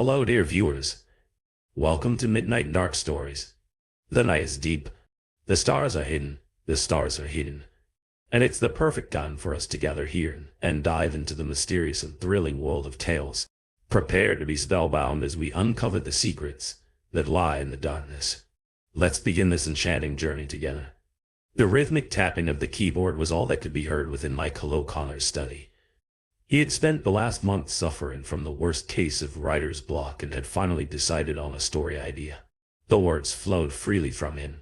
Hello dear viewers. Welcome to Midnight Dark Stories. The night is deep. The stars are hidden. The stars are hidden. And it's the perfect time for us to gather here and dive into the mysterious and thrilling world of tales. Prepare to be spellbound as we uncover the secrets that lie in the darkness. Let's begin this enchanting journey together. The rhythmic tapping of the keyboard was all that could be heard within Michael O'Connor's study. He had spent the last month suffering from the worst case of writer's block and had finally decided on a story idea. The words flowed freely from him,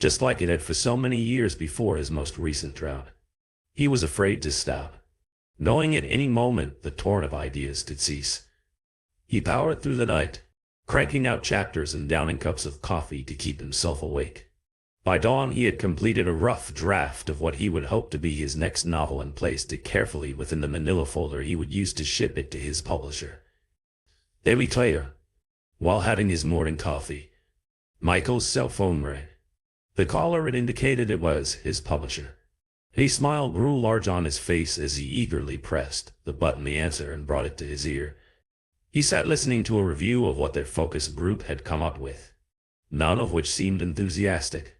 just like it had for so many years before his most recent drought. He was afraid to stop, knowing at any moment the torrent of ideas could cease. He powered through the night, cranking out chapters and downing cups of coffee to keep himself awake. By dawn, he had completed a rough draft of what he would hope to be his next novel and placed it carefully within the manila folder he would use to ship it to his publisher. Daily Claire. While having his morning coffee, Michael's cell phone rang. The caller had indicated it was his publisher. A smile grew large on his face as he eagerly pressed the button to answer and brought it to his ear. He sat listening to a review of what their focus group had come up with, none of which seemed enthusiastic.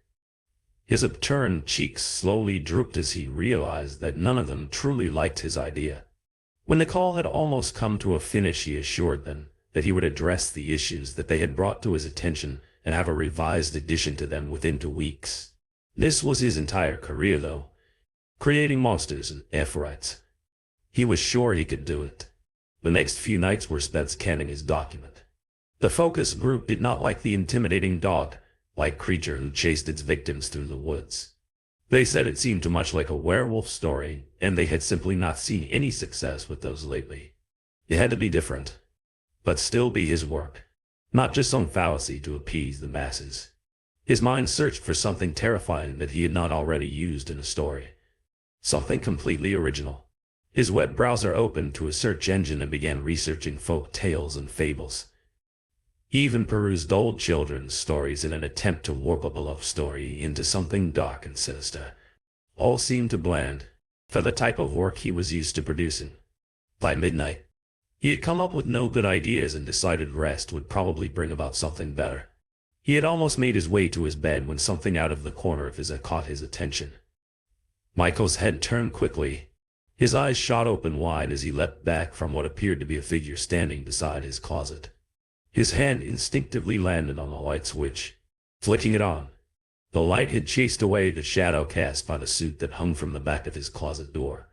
His upturned cheeks slowly drooped as he realized that none of them truly liked his idea. When the call had almost come to a finish, he assured them that he would address the issues that they had brought to his attention and have a revised addition to them within 2 weeks. This was his entire career, though, creating monsters and F-writes. He was sure he could do it. The next few nights were spent scanning his document. The focus group did not like the intimidating dog-like creature who chased its victims through the woods. They said it seemed too much like a werewolf story, and they had simply not seen any success with those lately. It had to be different, but still be his work, not just some fallacy to appease the masses. His mind searched for something terrifying that he had not already used in a story, something completely original. His web browser opened to a search engine and began researching folk tales and fables. He even perused old children's stories in an attempt to warp a beloved story into something dark and sinister. All seemed to blend for the type of work he was used to producing. By midnight, he had come up with no good ideas and decided rest would probably bring about something better. He had almost made his way to his bed when something out of the corner of his eye caught his attention. Michael's head turned quickly. His eyes shot open wide as he leapt back from what appeared to be a figure standing beside his closet. His hand instinctively landed on the light switch, flicking it on. The light had chased away the shadow cast by the suit that hung from the back of his closet door.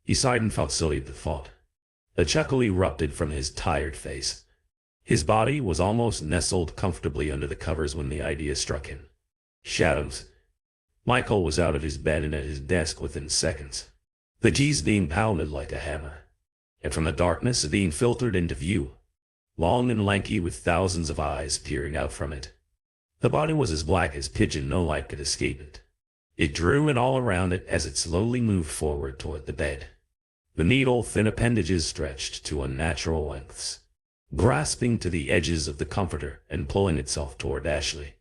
He sighed and felt silly at the thought. A chuckle erupted from his tired face. His body was almost nestled comfortably under the covers when the idea struck him. Shadows. Michael was out of his bed and at his desk within seconds. The keys being pounded like a hammer, and from the darkness being filtered into view, long and lanky with thousands of eyes peering out from it. The body was as black as pigeon, no light could escape it. It drew in all around it as it slowly moved forward toward the bed. The needle-thin appendages stretched to unnatural lengths, grasping to the edges of the comforter and pulling itself toward Ashley.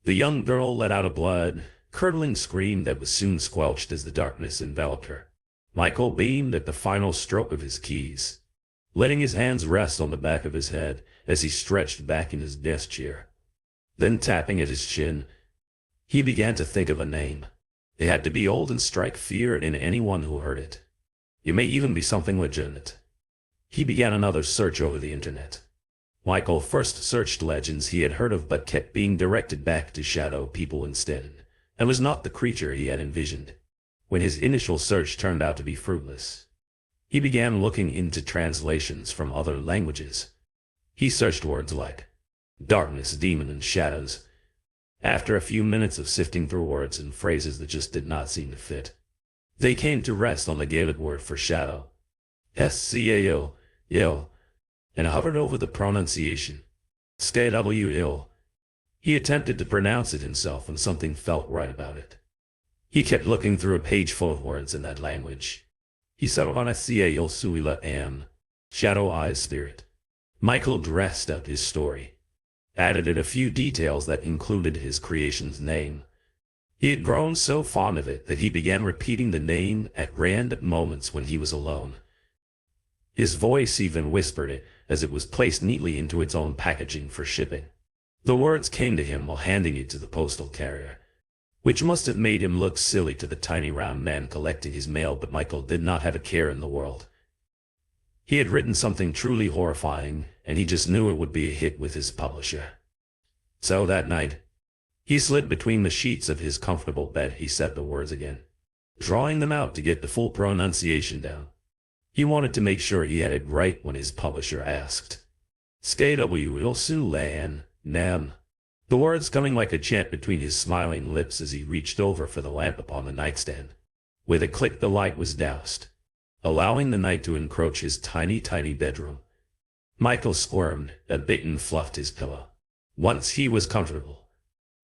The young girl let out a blood-curdling scream that was soon squelched as the darkness enveloped her. Michael beamed at the final stroke of his keys, letting his hands rest on the back of his head as he stretched back in his desk chair. Then tapping at his chin, he began to think of a name. It had to be old and strike fear in anyone who heard it. It may even be something legitimate. He began another search over the internet. Michael first searched legends he had heard of but kept being directed back to shadow people instead, and was not the creature he had envisioned. When his initial search turned out to be fruitless, he began looking into translations from other languages. He searched words like darkness, demon, and shadows. After a few minutes of sifting through words and phrases that just did not seem to fit, they came to rest on the Gaelic word for shadow, S-C-A-O, Yel, and hovered over the pronunciation, S-K-W-L. He attempted to pronounce it himself and something felt right about it. He kept looking through a page full of words in that language. He settled on S-C-A-L Suila Am, Shadow Eyes Spirit. Michael dressed up his story, added in a few details that included his creation's name. He had grown so fond of it that he began repeating the name at random moments when he was alone. His voice even whispered it as it was placed neatly into its own packaging for shipping. The words came to him while handing it to the postal carrier, which must have made him look silly to the tiny round man collecting his mail, but Michael did not have a care in the world. He had written something truly horrifying, and he just knew it would be a hit with his publisher. So that night, he slid between the sheets of his comfortable bed. He said the words again, drawing them out to get the full pronunciation down. He wanted to make sure he had it right when his publisher asked, "Skw nam." The words coming like a chant between his smiling lips as he reached over for the lamp upon the nightstand. With a click the light was doused, allowing the night to encroach his tiny bedroom. Michael squirmed a bit and fluffed his pillow. Once he was comfortable,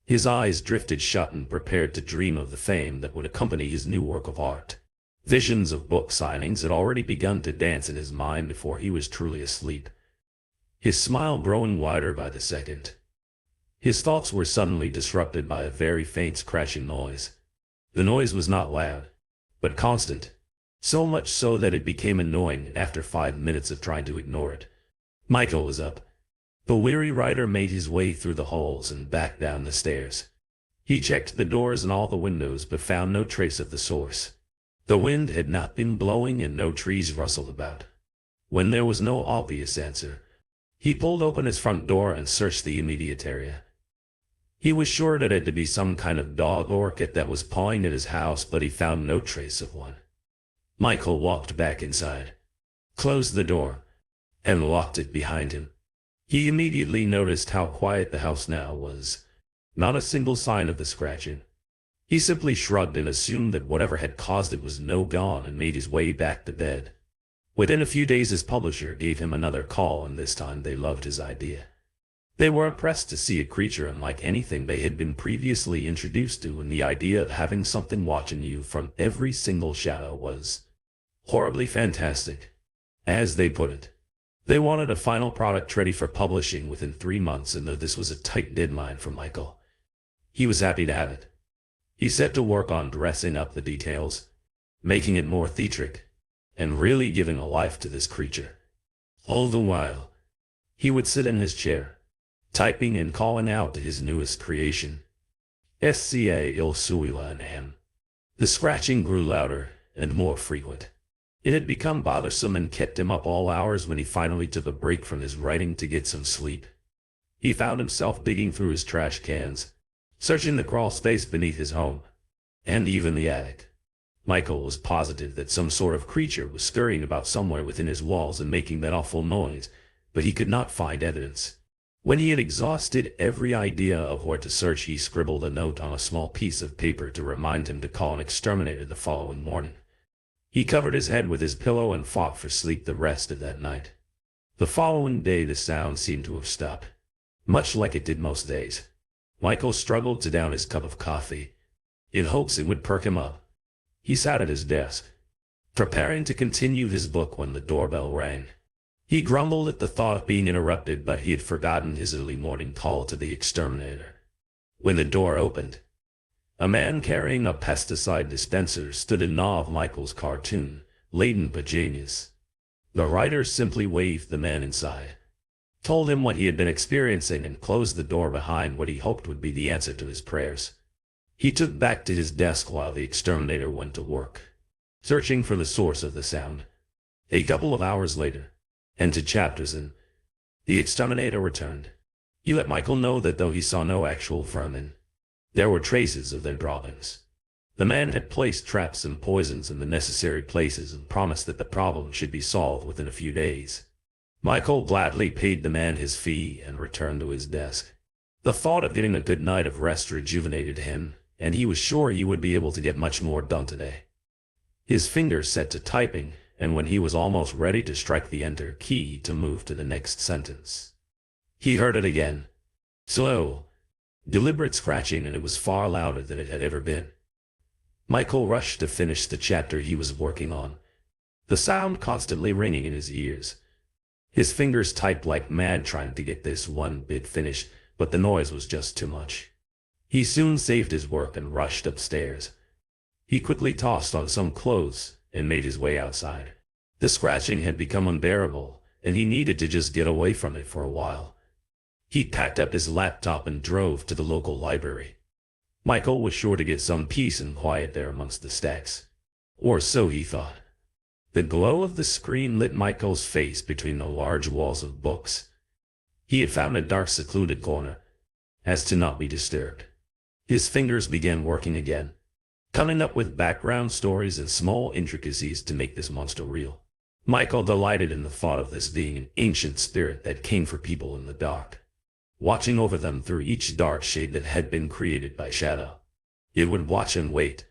his eyes drifted shut and prepared to dream of the fame that would accompany his new work of art. Visions of book signings had already begun to dance in his mind before he was truly asleep, his smile growing wider by the second. His thoughts were suddenly disrupted by a very faint scratching noise. The noise was not loud, but constant, so much so that it became annoying after 5 minutes of trying to ignore it. Michael was up. The weary writer made his way through the halls and back down the stairs. He checked the doors and all the windows but found no trace of the source. The wind had not been blowing and no trees rustled about. When there was no obvious answer, he pulled open his front door and searched the immediate area. He was sure that it had to be some kind of dog or cat that was pawing at his house, but he found no trace of one. Michael walked back inside, closed the door, and locked it behind him. He immediately noticed how quiet the house now was. Not a single sign of the scratching. He simply shrugged and assumed that whatever had caused it was no gone and made his way back to bed. Within a few days his publisher gave him another call, and this time they loved his idea. They were impressed to see a creature unlike anything they had been previously introduced to, and the idea of having something watching you from every single shadow was horribly fantastic. As they put it, they wanted a final product ready for publishing within 3 months, and though this was a tight deadline for Michael, he was happy to have it. He set to work on dressing up the details, making it more theatric, and really giving a life to this creature. All the while, he would sit in his chair, typing and calling out to his newest creation, "Ska il suila nam." The scratching grew louder and more frequent. It had become bothersome and kept him up all hours. When he finally took a break from his writing to get some sleep, he found himself digging through his trash cans, searching the crawl space beneath his home, and even the attic. Michael was positive that some sort of creature was scurrying about somewhere within his walls and making that awful noise, but he could not find evidence. When he had exhausted every idea of where to search, he scribbled a note on a small piece of paper to remind him to call an exterminator the following morning. He covered his head with his pillow and fought for sleep the rest of that night. The following day the sound seemed to have stopped, much like it did most days. Michael struggled to down his cup of coffee, in hopes it would perk him up. He sat at his desk, preparing to continue his book, when the doorbell rang. He grumbled at the thought of being interrupted, but he had forgotten his early morning call to the exterminator. When the door opened, a man carrying a pesticide dispenser stood in awe of Michael's cartoon-laden pajamas. The writer simply waved the man inside, told him what he had been experiencing, and closed the door behind what he hoped would be the answer to his prayers. He took back to his desk while the exterminator went to work, searching for the source of the sound. A couple of hours later, and to chapters in, the exterminator returned. He let Michael know that though he saw no actual vermin, there were traces of their drawings. The man had placed traps and poisons in the necessary places and promised that the problem should be solved within a few days. Michael gladly paid the man his fee and returned to his desk. The thought of getting a good night of rest rejuvenated him, and he was sure he would be able to get much more done today. His fingers set to typing, and when he was almost ready to strike the enter key to move to the next sentence, he heard it again. Slow, deliberate scratching, and it was far louder than it had ever been. Michael rushed to finish the chapter he was working on, the sound constantly ringing in his ears. His fingers typed like mad trying to get this one bit finished, but the noise was just too much. He soon saved his work and rushed upstairs. He quickly tossed on some clothes and made his way outside. The scratching had become unbearable, and he needed to just get away from it for a while. He packed up his laptop and drove to the local library. Michael was sure to get some peace and quiet there amongst the stacks. Or so he thought. The glow of the screen lit Michael's face between the large walls of books. He had found a dark, secluded corner, as to not be disturbed. His fingers began working again, coming up with background stories and small intricacies to make this monster real. Michael delighted in the thought of this being an ancient spirit that came for people in the dark, watching over them through each dark shade that had been created by shadow. It would watch and wait,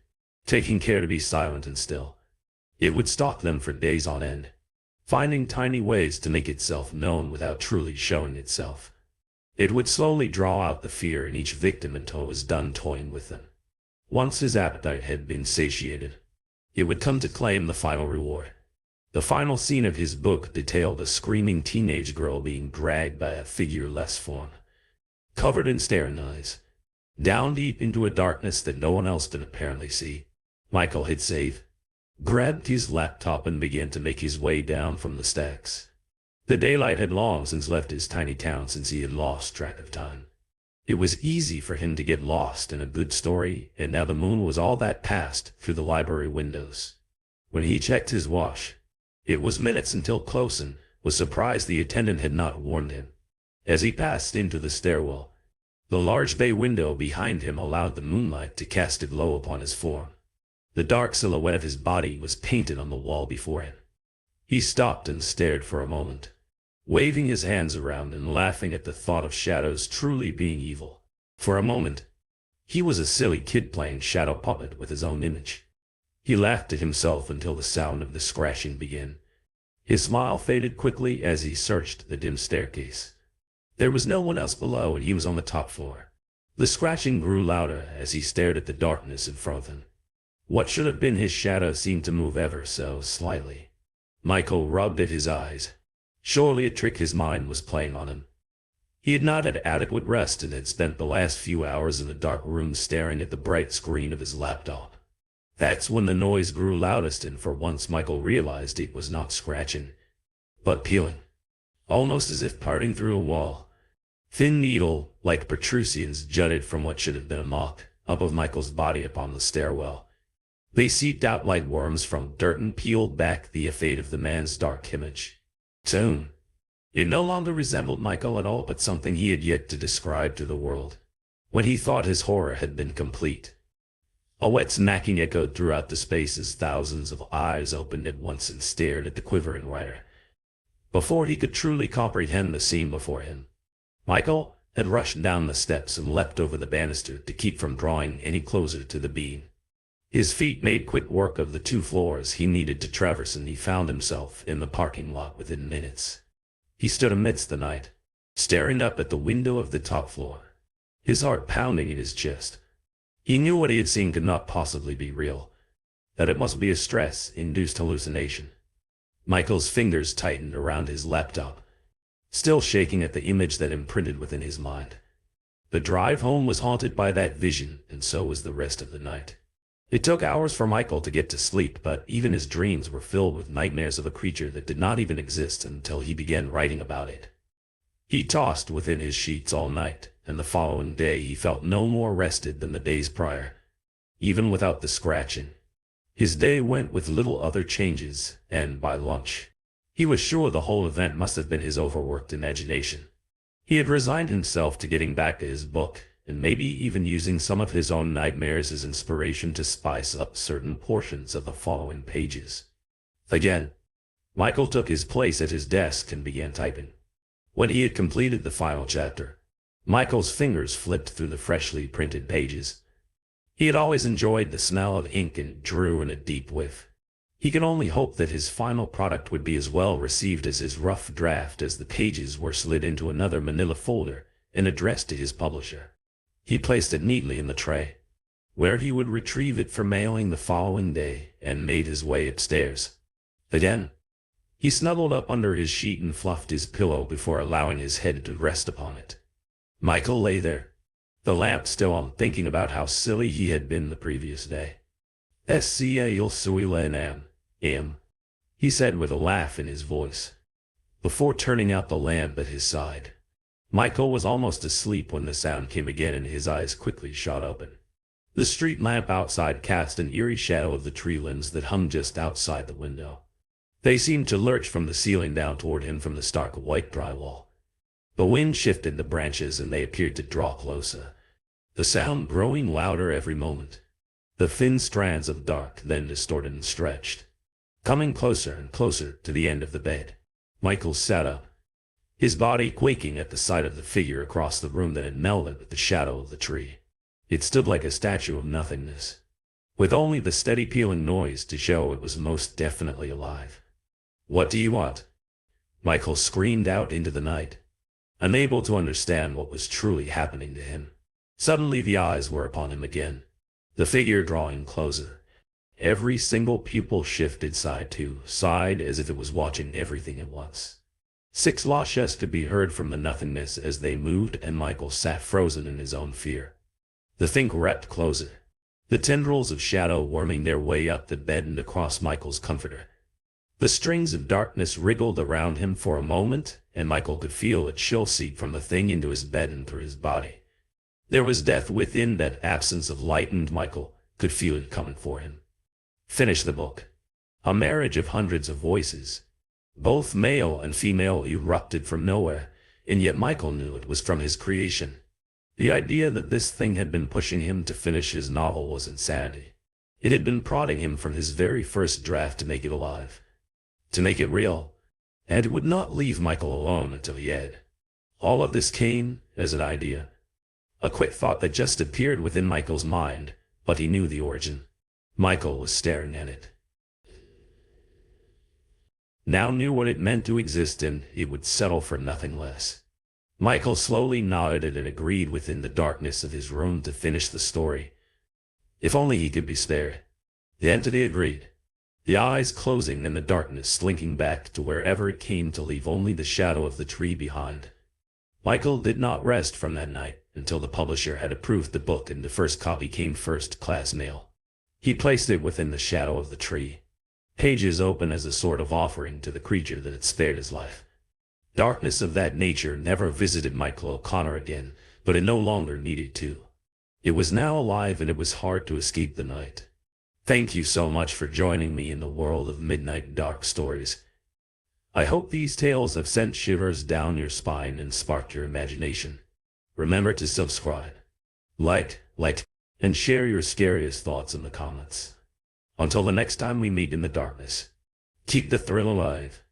taking care to be silent and still. It would stalk them for days on end, finding tiny ways to make itself known without truly showing itself. It would slowly draw out the fear in each victim until it was done toying with them. Once his appetite had been satiated, it would come to claim the final reward. The final scene of his book detailed a screaming teenage girl being dragged by a figureless form, covered in staring eyes, down deep into a darkness that no one else did apparently see. Michael hit save, grabbed his laptop, and began to make his way down from the stacks. The daylight had long since left his tiny town since he had lost track of time. It was easy for him to get lost in a good story, and now the moon was all that passed through the library windows. When he checked his watch, it was minutes until close, and was surprised the attendant had not warned him. As he passed into the stairwell, the large bay window behind him allowed the moonlight to cast a glow upon his form. The dark silhouette of his body was painted on the wall before him. He stopped and stared for a moment, waving his hands around and laughing at the thought of shadows truly being evil. For a moment, he was a silly kid playing shadow puppet with his own image. He laughed at himself until the sound of the scratching began. His smile faded quickly as he searched the dim staircase. There was no one else below, and he was on the top floor. The scratching grew louder as he stared at the darkness in front of him. What should have been his shadow seemed to move ever so slightly. Michael rubbed at his eyes. Surely a trick his mind was playing on him. He had not had adequate rest and had spent the last few hours in the dark room staring at the bright screen of his laptop. That's when the noise grew loudest, and for once Michael realized it was not scratching, but peeling, almost as if parting through a wall. Thin needle-like protrusions jutted from what should have been a mock-up of Michael's body upon the stairwell. They seeped out like worms from dirt and peeled back the fade of the man's dark image. Soon, it no longer resembled Michael at all, but something he had yet to describe to the world. When he thought his horror had been complete, a wet smacking echoed throughout the space as thousands of eyes opened at once and stared at the quivering writer. Before he could truly comprehend the scene before him, Michael had rushed down the steps and leapt over the banister to keep from drawing any closer to the beam. His feet made quick work of the 2 floors he needed to traverse, and he found himself in the parking lot within minutes. He stood amidst the night, staring up at the window of the top floor, his heart pounding in his chest. He knew what he had seen could not possibly be real, that it must be a stress-induced hallucination. Michael's fingers tightened around his laptop, still shaking at the image that imprinted within his mind. The drive home was haunted by that vision, and so was the rest of the night. It took hours for Michael to get to sleep, but even his dreams were filled with nightmares of a creature that did not even exist until he began writing about it. He tossed within his sheets all night, and the following day he felt no more rested than the days prior, even without the scratching. His day went with little other changes, and by lunch, he was sure the whole event must have been his overworked imagination. He had resigned himself to getting back to his book, and maybe even using some of his own nightmares as inspiration to spice up certain portions of the following pages. Again, Michael took his place at his desk and began typing. When he had completed the final chapter, Michael's fingers flipped through the freshly printed pages. He had always enjoyed the smell of ink and drew in a deep whiff. He could only hope that his final product would be as well received as his rough draft as the pages were slid into another manila folder and addressed to his publisher. He placed it neatly in the tray, where he would retrieve it for mailing the following day, and made his way upstairs. Again, he snuggled up under his sheet and fluffed his pillow before allowing his head to rest upon it. Michael lay there, the lamp still on, thinking about how silly he had been the previous day. He he said with a laugh in his voice, before turning out the lamp at his side. Michael was almost asleep when the sound came again and his eyes quickly shot open. The street lamp outside cast an eerie shadow of the tree limbs that hung just outside the window. They seemed to lurch from the ceiling down toward him from the stark white drywall. The wind shifted the branches and they appeared to draw closer, the sound growing louder every moment. The thin strands of dark then distorted and stretched, coming closer and closer to the end of the bed. Michael sat up, his body quaking at the sight of the figure across the room that had melded with the shadow of the tree. It stood like a statue of nothingness, with only the steady pealing noise to show it was most definitely alive. "What do you want?" Michael screamed out into the night, unable to understand what was truly happening to him. Suddenly the eyes were upon him again, the figure drawing closer. Every single pupil shifted side to side as if it was watching everything at once. 6 lashes could be heard from the nothingness as they moved, and Michael sat frozen in his own fear. The thing crept closer, the tendrils of shadow worming their way up the bed and across Michael's comforter. The strings of darkness wriggled around him for a moment, and Michael could feel a chill seep from the thing into his bed and through his body. There was death within that absence of light, and Michael could feel it coming for him. Finish the book. A marriage of hundreds of voices, both male and female, erupted from nowhere, and yet Michael knew it was from his creation. The idea that this thing had been pushing him to finish his novel was insanity. It had been prodding him from his very first draft to make it alive, to make it real, and it would not leave Michael alone until he had. All of this came as an idea, a quick thought that just appeared within Michael's mind, but he knew the origin. Michael was staring at it, now knew what it meant to exist, and he would settle for nothing less. Michael slowly nodded and agreed within the darkness of his room to finish the story. If only he could be spared. The entity agreed, the eyes closing and the darkness slinking back to wherever it came to leave only the shadow of the tree behind. Michael did not rest from that night until the publisher had approved the book and the first copy came first-class mail. He placed it within the shadow of the tree, pages open as a sort of offering to the creature that had spared his life. Darkness of that nature never visited Michael O'Connor again, but it no longer needed to. It was now alive, and it was hard to escape the night. Thank you so much for joining me in the world of midnight dark stories. I hope these tales have sent shivers down your spine and sparked your imagination. Remember to subscribe, like, and share your scariest thoughts in the comments. Until the next time we meet in the darkness, keep the thrill alive.